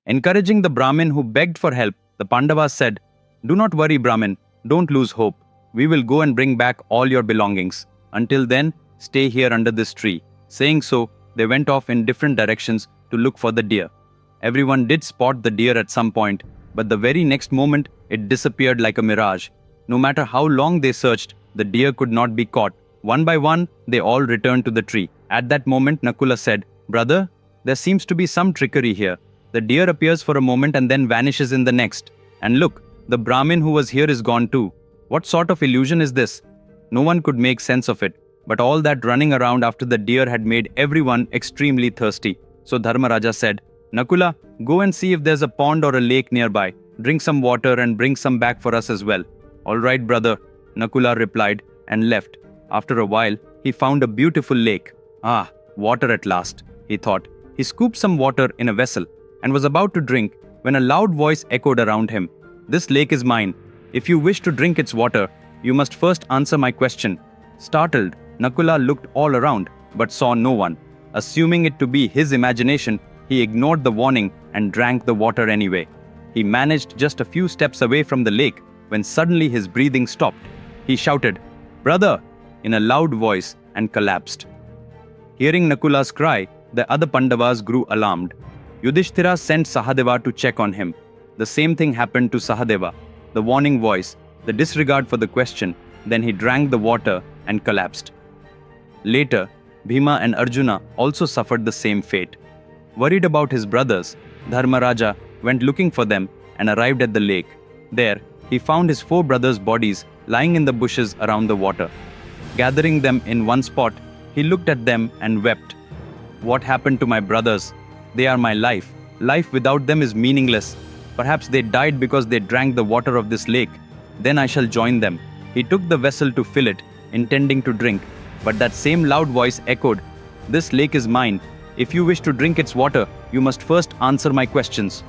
Encouraging the Brahmin who begged for help, the Pandavas said, "Do not worry, Brahmin, don't lose hope. We will go and bring back all your belongings. Until then, stay here under this tree." Saying so, they went off in different directions to look for the deer. Everyone did spot the deer at some point, but the very next moment, it disappeared like a mirage. No matter how long they searched, the deer could not be caught. One by one, they all returned to the tree. At that moment, Nakula said, "Brother, there seems to be some trickery here. The deer appears for a moment and then vanishes in the next. And look, the Brahmin who was here is gone too. What sort of illusion is this?" No one could make sense of it, but all that running around after the deer had made everyone extremely thirsty. So Dharmaraja said, "Nakula, go and see if there's a pond or a lake nearby. Drink some water and bring some back for us as well." "All right, brother," Nakula replied and left. After a while, he found a beautiful lake. "Ah, water at last," he thought. He scooped some water in a vessel and was about to drink when a loud voice echoed around him. "This lake is mine. If you wish to drink its water, you must first answer my question." Startled, Nakula looked all around but saw no one. Assuming it to be his imagination, he ignored the warning and drank the water anyway. He managed just a few steps away from the lake when suddenly his breathing stopped. He shouted, "Brother!" in a loud voice and collapsed. Hearing Nakula's cry, the other Pandavas grew alarmed. Yudhisthira sent Sahadeva to check on him. The same thing happened to Sahadeva. The warning voice, the disregard for the question, then he drank the water and collapsed. Later, Bhima and Arjuna also suffered the same fate. Worried about his brothers, Dharmaraja went looking for them and arrived at the lake. There, he found his 4 brothers' bodies lying in the bushes around the water. Gathering them in one spot, he looked at them and wept. "What happened to my brothers? They are my life. Life without them is meaningless. Perhaps they died because they drank the water of this lake. Then I shall join them." He took the vessel to fill it, intending to drink. But that same loud voice echoed, "This lake is mine. If you wish to drink its water, you must first answer my questions."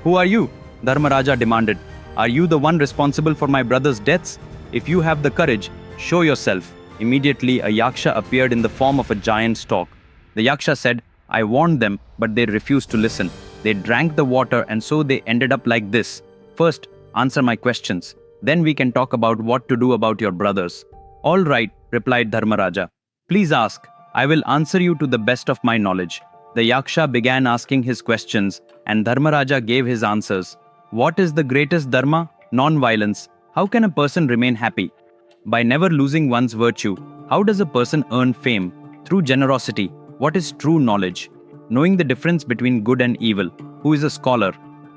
"Who are you?" Dharmaraja demanded. "Are you the one responsible for my brothers' deaths? If you have the courage, show yourself." Immediately, a Yaksha appeared in the form of a giant stork. The Yaksha said, "I warned them, but they refused to listen. They drank the water and so they ended up like this. First, answer my questions. Then we can talk about what to do about your brothers." "All right," replied Dharmaraja. "Please ask. I will answer you to the best of my knowledge." The Yaksha began asking his questions and Dharmaraja gave his answers. "What is the greatest dharma? Non-violence. How can a person remain happy? By never losing one's virtue. How does a person earn fame? Through generosity. What is true knowledge? Knowing the difference between good and evil. Who is a scholar?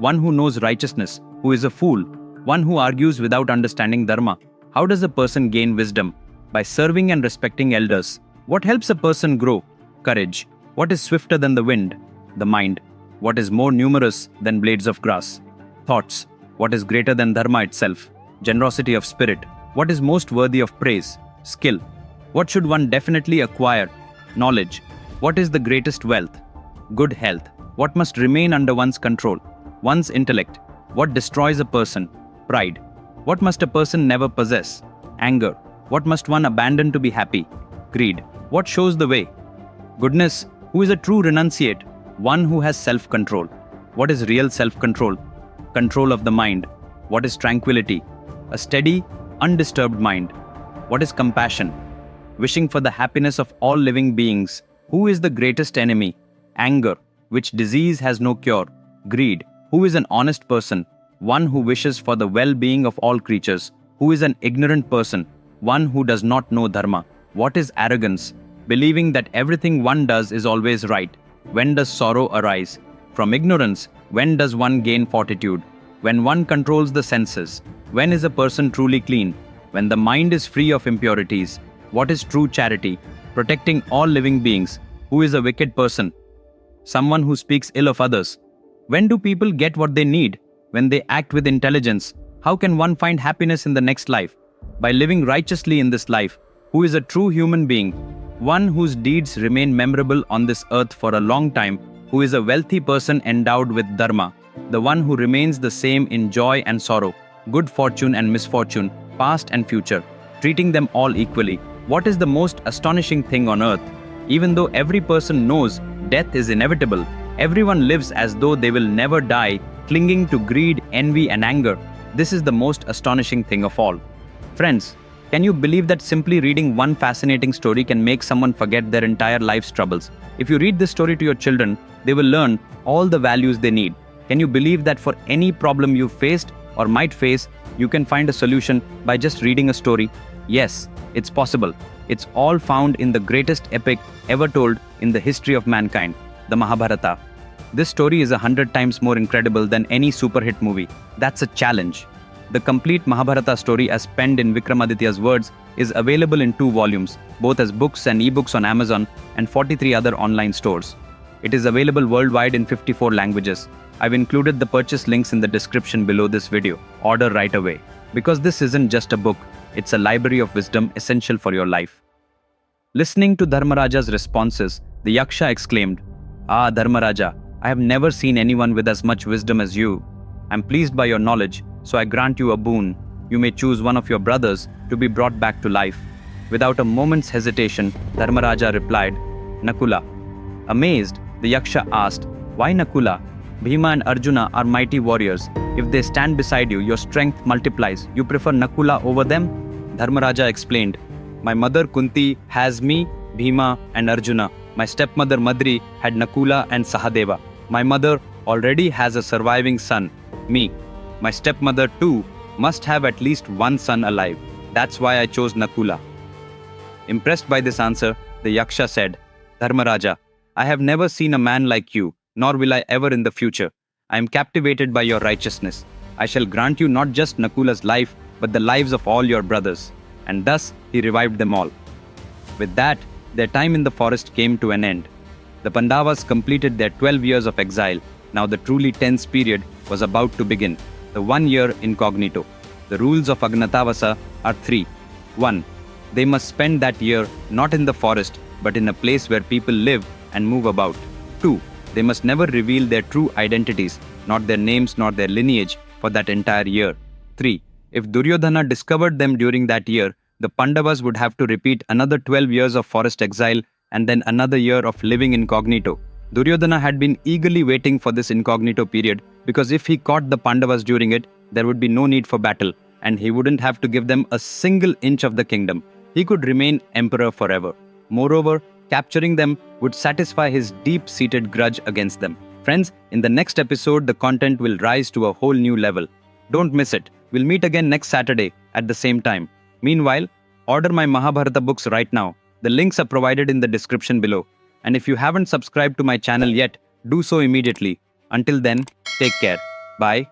One who knows righteousness. Who is a fool? One who argues without understanding dharma. How does a person gain wisdom? By serving and respecting elders. What helps a person grow? Courage. What is swifter than the wind? The mind. What is more numerous than blades of grass? Thoughts. What is greater than dharma itself? Generosity of spirit. What is most worthy of praise? Skill. What should one definitely acquire? Knowledge. What is the greatest wealth? Good health. What must remain under one's control? One's intellect. What destroys a person? Pride. What must a person never possess? Anger. What must one abandon to be happy? Greed. What shows the way? Goodness. Who is a true renunciate? One who has self-control. What is real self-control? Control of the mind. What is tranquility? A steady, undisturbed mind. What is compassion? Wishing for the happiness of all living beings. Who is the greatest enemy? Anger, which disease has no cure. Greed. Who is an honest person? One who wishes for the well-being of all creatures. Who is an ignorant person? One who does not know dharma. What is arrogance? Believing that everything one does is always right. When does sorrow arise? From ignorance, when does one gain fortitude? When one controls the senses. When is a person truly clean? When the mind is free of impurities. What is true charity? Protecting all living beings. Who is a wicked person? Someone who speaks ill of others. When do people get what they need? When they act with intelligence. How can one find happiness in the next life? By living righteously in this life. Who is a true human being? One whose deeds remain memorable on this earth for a long time. Who is a wealthy person endowed with dharma. The one who remains the same in joy and sorrow, good fortune and misfortune, past and future, treating them all equally. What is the most astonishing thing on earth? Even though every person knows death is inevitable, Everyone lives as though they will never die, clinging to greed, envy, and anger. This is the most astonishing thing of all. Friends, can you believe that simply reading one fascinating story can make someone forget their entire life's troubles? If you read this story to your children, they will learn all the values they need. Can you believe that for any problem you've faced or might face, you can find a solution by just reading a story? Yes, it's possible. It's all found in the greatest epic ever told in the history of mankind, the Mahabharata. This story is 100 times more incredible than any super hit movie. That's a challenge. The complete Mahabharata story, as penned in Vikramaditya's words, is available in 2 volumes, both as books and ebooks on Amazon and 43 other online stores. It is available worldwide in 54 languages. I've included the purchase links in the description below this video. Order right away. Because this isn't just a book, it's a library of wisdom essential for your life. Listening to Dharmaraja's responses, the Yaksha exclaimed, "Ah, Dharmaraja, I have never seen anyone with as much wisdom as you. I'm pleased by your knowledge, so I grant you a boon. You may choose one of your brothers to be brought back to life." Without a moment's hesitation, Dharmaraja replied, "Nakula." Amazed, the Yaksha asked, "Why Nakula? Bhima and Arjuna are mighty warriors. If they stand beside you, your strength multiplies. You prefer Nakula over them?" Dharmaraja explained, "My mother Kunti has me, Bhima, and Arjuna. My stepmother Madri had Nakula and Sahadeva. My mother already has a surviving son, me. My stepmother too must have at least one son alive. That's why I chose Nakula." Impressed by this answer, the Yaksha said, "Dharmaraja, I have never seen a man like you, nor will I ever in the future. I am captivated by your righteousness. I shall grant you not just Nakula's life, but the lives of all your brothers." And thus he revived them all. With that, their time in the forest came to an end. The Pandavas completed their 12 years of exile. Now the truly tense period was about to begin, the 1 year incognito. The rules of Agnatavasa are 3. 1. They must spend that year not in the forest, but in a place where people live and move about. 2. They must never reveal their true identities, not their names nor their lineage, for that entire year. 3. If Duryodhana discovered them during that year, the Pandavas would have to repeat another 12 years of forest exile and then another year of living incognito. Duryodhana had been eagerly waiting for this incognito period because if he caught the Pandavas during it, there would be no need for battle and he wouldn't have to give them a single inch of the kingdom. He could remain emperor forever. Moreover, capturing them would satisfy his deep-seated grudge against them. Friends, in the next episode, the content will rise to a whole new level. Don't miss it. We'll meet again next Saturday at the same time. Meanwhile, order my Mahabharata books right now. The links are provided in the description below. And if you haven't subscribed to my channel yet, do so immediately. Until then, take care. Bye.